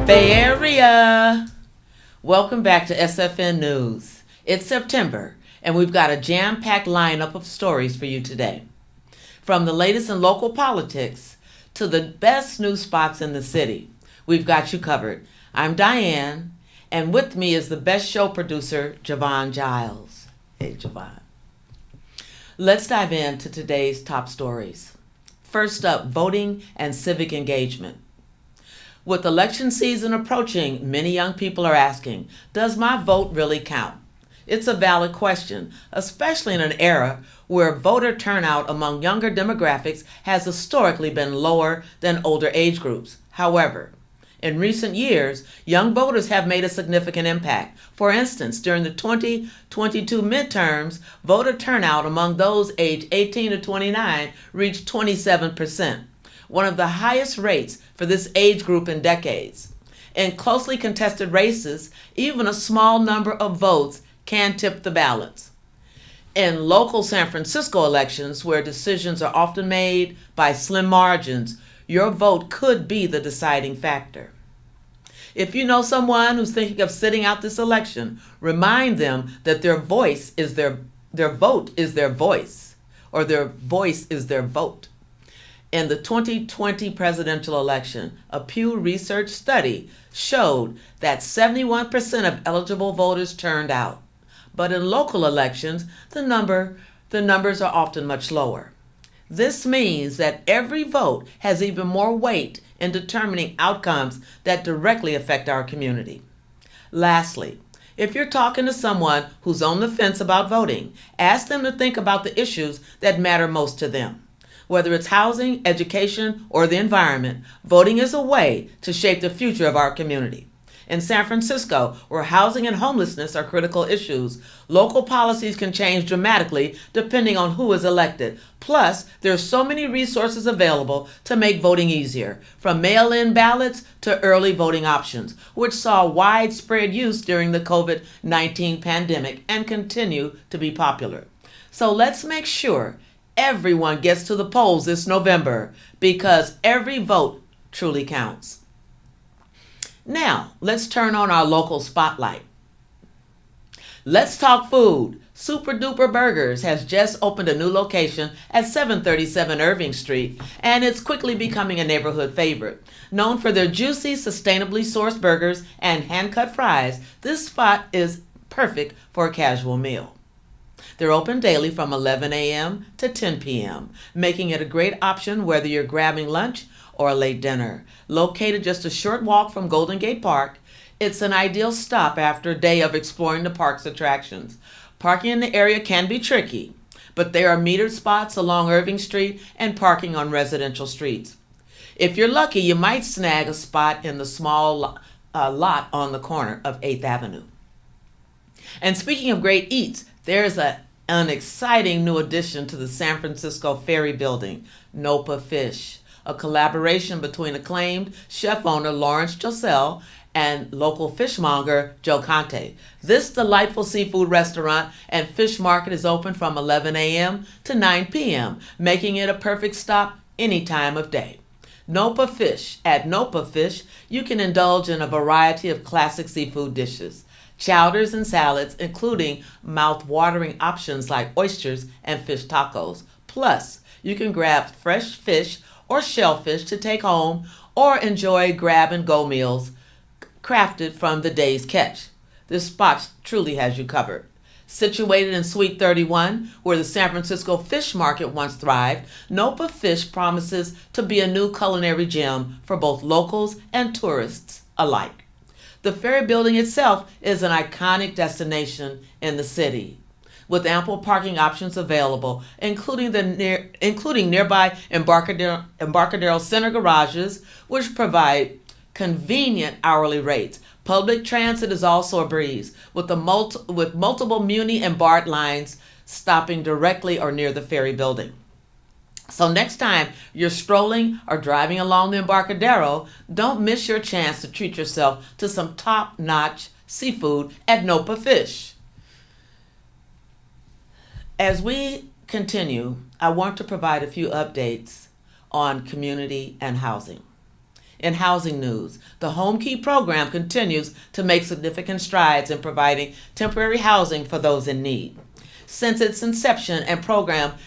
Bay Area. Welcome back to SFN News. It's September, and we've got a jam-packed lineup of stories for you today. From the latest in local politics to the best news spots in the city, we've got you covered. I'm Diane, and with me is the best show producer, Javon Giles. Hey, Javon. Let's dive into today's top stories. First up, voting and civic engagement. With election season approaching, many young people are asking, does my vote really count? It's a valid question, especially in an era where voter turnout among younger demographics has historically been lower than older age groups. However, in recent years, young voters have made a significant impact. For instance, during the 2022 midterms, voter turnout among those aged 18 to 29 reached 27%. One of the highest rates for this age group in decades. In closely contested races, even a small number of votes can tip the balance. In local San Francisco elections, where decisions are often made by slim margins, your vote could be the deciding factor. If you know someone who's thinking of sitting out this election, remind them that their vote is their voice, or their voice is their vote. In the 2020 presidential election, a Pew Research study showed that 71% of eligible voters turned out. But in local elections, the numbers are often much lower. This means that every vote has even more weight in determining outcomes that directly affect our community. Lastly, if you're talking to someone who's on the fence about voting, ask them to think about the issues that matter most to them. Whether it's housing, education, or the environment, voting is a way to shape the future of our community. In San Francisco, where housing and homelessness are critical issues, local policies can change dramatically depending on who is elected. Plus, there are so many resources available to make voting easier, from mail-in ballots to early voting options, which saw widespread use during the COVID-19 pandemic and continue to be popular. So let's make sure everyone gets to the polls this November, because every vote truly counts. Now, let's turn on our local spotlight. Let's talk food. Super Duper Burgers has just opened a new location at 737 Irving Street, and it's quickly becoming a neighborhood favorite. Known for their juicy, sustainably sourced burgers and hand-cut fries, this spot is perfect for a casual meal. They're open daily from 11 a.m. to 10 p.m., making it a great option whether you're grabbing lunch or a late dinner. Located just a short walk from Golden Gate Park, it's an ideal stop after a day of exploring the park's attractions. Parking in the area can be tricky, but there are metered spots along Irving Street and parking on residential streets. If you're lucky, you might snag a spot in the small lot on the corner of 8th Avenue. And speaking of great eats, there's an exciting new addition to the San Francisco Ferry Building, Nopa Fish, a collaboration between acclaimed chef owner Lawrence Josell and local fishmonger Joe Conte. This delightful seafood restaurant and fish market is open from 11 a.m. to 9 p.m., making it a perfect stop any time of day. Nopa Fish. At Nopa Fish, you can indulge in a variety of classic seafood dishes, chowders and salads, including mouth-watering options like oysters and fish tacos. Plus, you can grab fresh fish or shellfish to take home or enjoy grab-and-go meals crafted from the day's catch. This spot truly has you covered. Situated in Suite 31, where the San Francisco Fish Market once thrived, Nopa Fish promises to be a new culinary gem for both locals and tourists alike. The Ferry Building itself is an iconic destination in the city, with ample parking options available, including nearby Embarcadero Center garages, which provide convenient hourly rates. Public transit is also a breeze, with multiple Muni and BART lines stopping directly or near the Ferry Building. So next time you're strolling or driving along the Embarcadero, don't miss your chance to treat yourself to some top-notch seafood at Nopa Fish. As we continue, I want to provide a few updates on community and housing. In housing news, the Home Key program continues to make significant strides in providing temporary housing for those in need. Since its inception, the program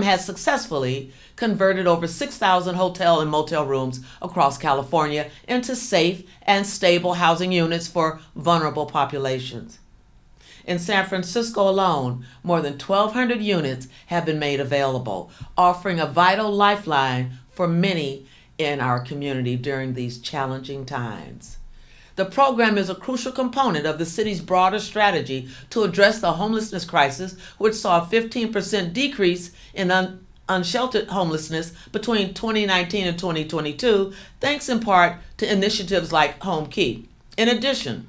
has successfully converted over 6,000 hotel and motel rooms across California into safe and stable housing units for vulnerable populations. In San Francisco alone, more than 1,200 units have been made available, offering a vital lifeline for many in our community during these challenging times. The program is a crucial component of the city's broader strategy to address the homelessness crisis, which saw a 15% decrease in unsheltered homelessness between 2019 and 2022, thanks in part to initiatives like Home Key. In addition,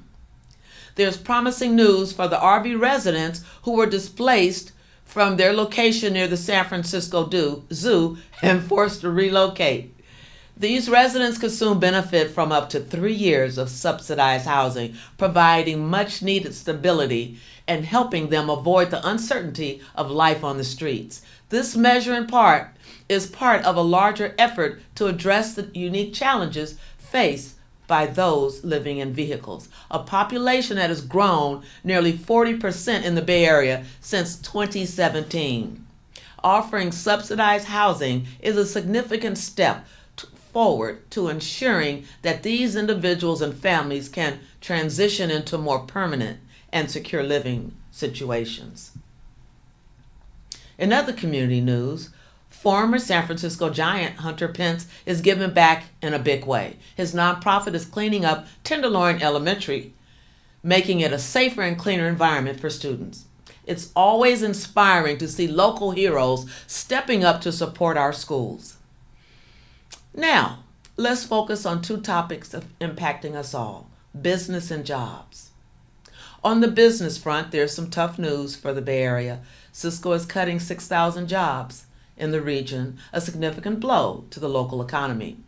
there's promising news for the RV residents who were displaced from their location near the San Francisco Zoo and forced to relocate. These residents could soon benefit from up to 3 years of subsidized housing, providing much needed stability and helping them avoid the uncertainty of life on the streets. This measure in part is part of a larger effort to address the unique challenges faced by those living in vehicles, a population that has grown nearly 40% in the Bay Area since 2017. Offering subsidized housing is a significant step forward to ensuring that these individuals and families can transition into more permanent and secure living situations. In other community news, former San Francisco giant Hunter Pence is giving back in a big way. His nonprofit is cleaning up Tenderloin Elementary, making it a safer and cleaner environment for students. It's always inspiring to see local heroes stepping up to support our schools. Now, let's focus on two topics impacting us all: business and jobs. On the business front, there's some tough news for the Bay Area. Cisco is cutting 6,000 jobs in the region, a significant blow to the local economy.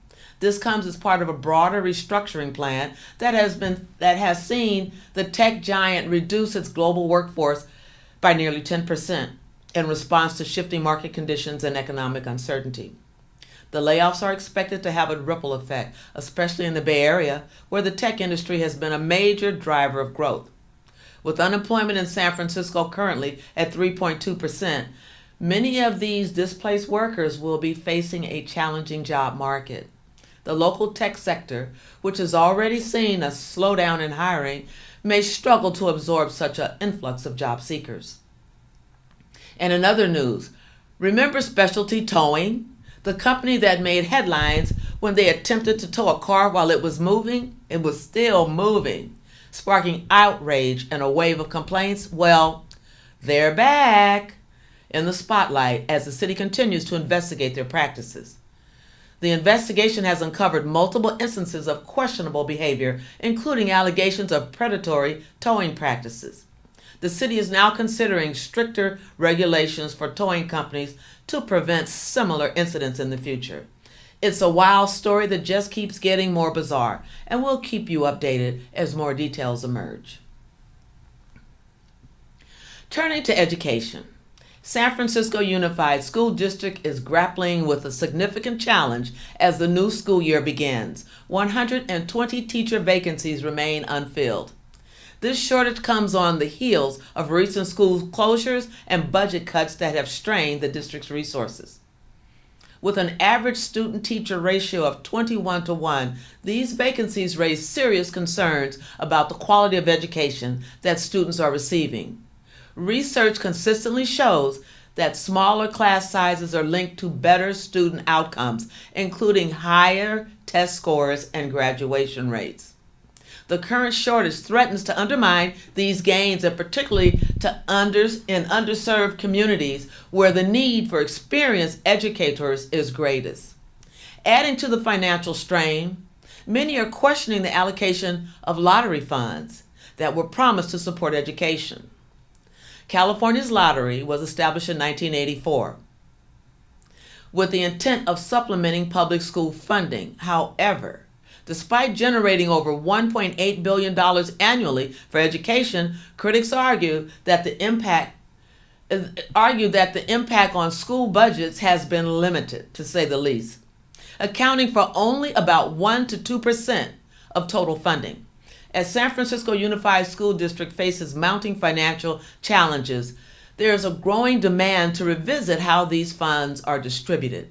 This comes as part of a broader restructuring plan that has seen the tech giant reduce its global workforce by nearly 10% in response to shifting market conditions and economic uncertainty. The layoffs are expected to have a ripple effect, especially in the Bay Area, where the tech industry has been a major driver of growth. With unemployment in San Francisco currently at 3.2%, many of these displaced workers will be facing a challenging job market. The local tech sector, which has already seen a slowdown in hiring, may struggle to absorb such an influx of job seekers. And in other news, remember Specialty Towing? The company that made headlines when they attempted to tow a car while it was moving? It was still moving, sparking outrage and a wave of complaints. Well, they're back in the spotlight as the city continues to investigate their practices. The investigation has uncovered multiple instances of questionable behavior, including allegations of predatory towing practices. The city is now considering stricter regulations for towing companies to prevent similar incidents in the future. It's a wild story that just keeps getting more bizarre, and we'll keep you updated as more details emerge. Turning to education, San Francisco Unified School District is grappling with a significant challenge as the new school year begins. 120 teacher vacancies remain unfilled. This shortage comes on the heels of recent school closures and budget cuts that have strained the district's resources. With an average student-teacher ratio of 21-1, these vacancies raise serious concerns about the quality of education that students are receiving. Research consistently shows that smaller class sizes are linked to better student outcomes, including higher test scores and graduation rates. The current shortage threatens to undermine these gains, and particularly in underserved communities where the need for experienced educators is greatest. Adding to the financial strain, many are questioning the allocation of lottery funds that were promised to support education. California's lottery was established in 1984 with the intent of supplementing public school funding. However, despite generating over $1.8 billion annually for education, critics argue that the impact argued that the impact on school budgets has been limited, to say the least, accounting for only about 1 to 2% of total funding. As San Francisco Unified School District faces mounting financial challenges, there is a growing demand to revisit how these funds are distributed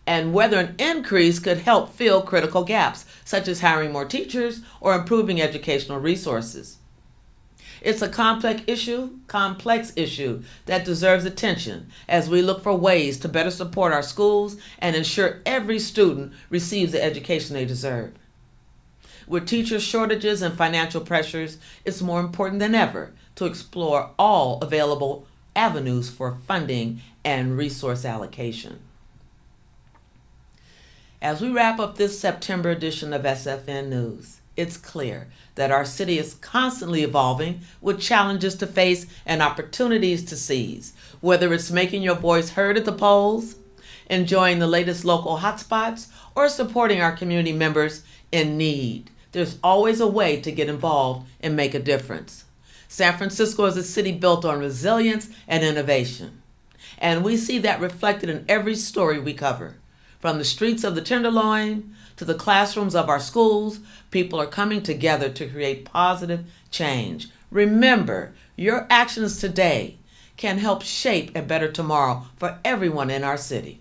and whether an increase could help fill critical gaps, such as hiring more teachers or improving educational resources. It's a complex issue that deserves attention as we look for ways to better support our schools and ensure every student receives the education they deserve. With teacher shortages and financial pressures, it's more important than ever to explore all available avenues for funding and resource allocation. As we wrap up this September edition of SFN News, it's clear that our city is constantly evolving with challenges to face and opportunities to seize. Whether it's making your voice heard at the polls, enjoying the latest local hotspots, or supporting our community members in need, there's always a way to get involved and make a difference. San Francisco is a city built on resilience and innovation, and we see that reflected in every story we cover. From the streets of the Tenderloin to the classrooms of our schools, people are coming together to create positive change. Remember, your actions today can help shape a better tomorrow for everyone in our city.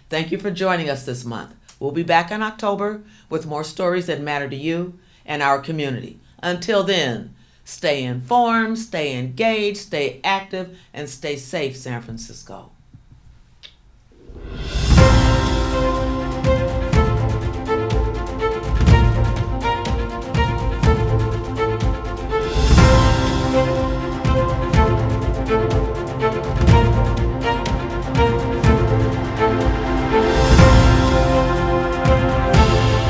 Thank you for joining us this month. We'll be back in October with more stories that matter to you and our community. Until then, stay informed, stay engaged, stay active, and stay safe, San Francisco.